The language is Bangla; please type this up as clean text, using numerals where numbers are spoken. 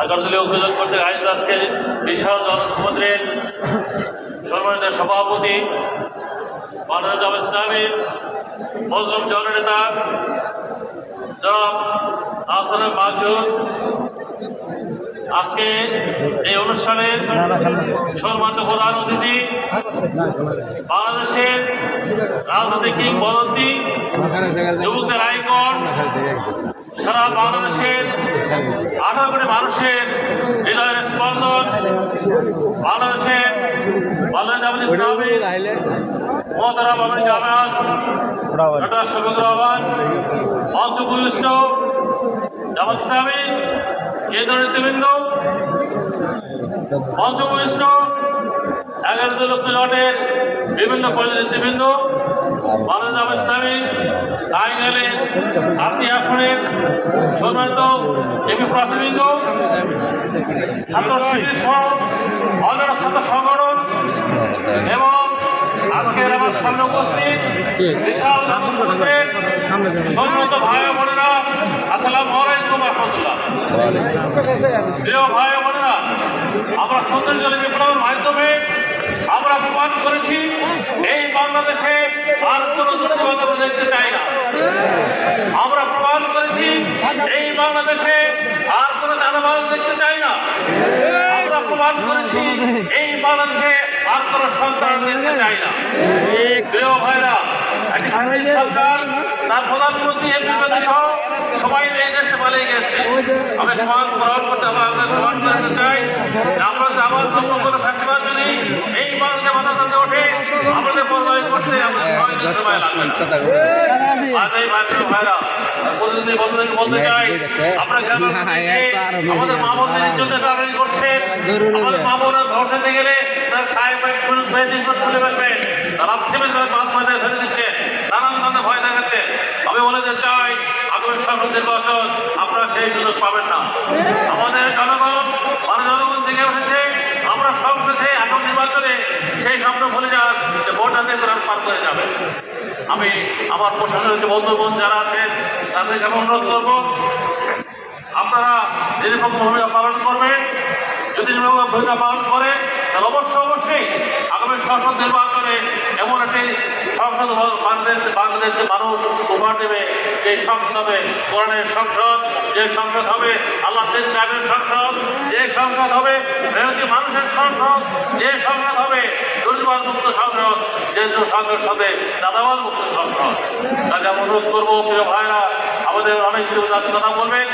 আগামীকালে অভিযোগ করতে আয়োজিত আজকে বিশাল জনসমুদ্রের সম্মানিত সভাপতি মাননীয় জামাত ইসলামী মজলুম জননেতা জনাব আহসান মাহজুদ আজকে এই অনুষ্ঠানের সম্মানিত প্রধান অতিথি বাংলাদেশের রাজনৈতিক কিংবদন্তি যুবকদের আইকন সারা বাংলাদেশের 18 কোটি মানুষের হৃদয়ের স্পন্দন বাংলাদেশের জামাত ইসলামী মহতারাম আমির জামাত ডক্টর শফিকুর রহমান মঞ্চপুলিষ্ট জামাত ইসলামী কেন্দ্রীয় নেতৃবৃন্দ মঞ্চপুলিষ্ট 11 লক্ষ জটের বিভিন্ন পর্যায়ের নেতৃবৃন্দ বাংলাদেশ জামাত ইসলামী টাঙ্গাইলের 8টি আসনের সম্মানিত এমপি প্রার্থীবৃন্দ ছাত্র শিবির সহ অন্যান্য ছাত্র সংগঠন এবং আজকের আমার সামনে উপস্থিত বিশাল জনসমুদ্রের সম্মানিত ভাই বোনেরা আসসালামু আলাইকুম রহমতুল্লাহ। প্রিয় ভাই বোনেরা, আমরা সৌন্দর্য বিপ্লবের মাধ্যমে আমরা প্রমাণ করেছি এই বাংলাদেশে আর কোনো দুর্নীতিবাদ দেখতে চাই না। আমরা প্রমাণ করেছি এই বাংলাদেশে আর কোনো দানাবাজ দেখতে চাই না। আমরা প্রমাণ করেছি এই বাংলাদেশে আর কোনো সন্ত্রাস দেখতে চাই না। প্রিয় ভাইরা, একটি সরকার তার প্রধানমন্ত্রী এমপি সহ সবাই এই দেশে পালিয়ে গেছে। আমি সমান গ্রহণ করতে আমরা সমান করতে চাই। আমরা আবার নতুন করে ফ্যাসলা যদি এই বাংলাদেশে মাথা তাতে ওঠে আমাদের বলবাই করতে আমাদের সময় লাগবে। ভাইরা প্রতিদিন বলতে চাই আমরা আমাদের মা বোনদের জন্য লড়াই করছেন। আমাদের মা বোনরা ঘর খেতে গেলে তারা সাহেব তুলে ফেলবেন, তারা থেমে বাদ ময়দায় ফেলে দিচ্ছে, নানান ধরনের ভয় দেখাচ্ছে। আমি বলে চাই আগামী সংসদ নির্বাচন আপনারা সেই সুযোগ পাবেন না। আমাদের জনগণ জনগণ থেকে উঠেছে, আমরা সংসদে আগামী নির্বাচনে সেই স্বপ্ন ভুলে যান যে ভোট হাতে তারা পার করে যাবে। আমি আমার প্রশাসনের যে বন্ধুগণ যারা আছেন তাদেরকে অনুরোধ করব, আপনারা নিরপেক্ষ ভূমিকা পালন করবেন। যদি নিরপেক্ষ ভূমিকা পালন করে তাহলে অবশ্যই আগামী সংসদ নির্বাচনে এমন একটি সংসদ বাংলাদেশের মানুষ উপহার দেবে যে সংসদ হবে কোরআনের সংসদ, যে সংসদ হবে আল্লাহ কায়েমের সংসদ, যে সংসদ হবে মেহনতি মানুষের সংসদ, যে সংসদ হবে দুর্নীতিবাদ মুক্ত সংসদ, যে সংসদ হবে চাঁদাবাদ মুক্ত সংসদ। কাজে অনুরোধ করবো প্রিয় ভাইরা, আমাদের অনেক কথা বলবেন।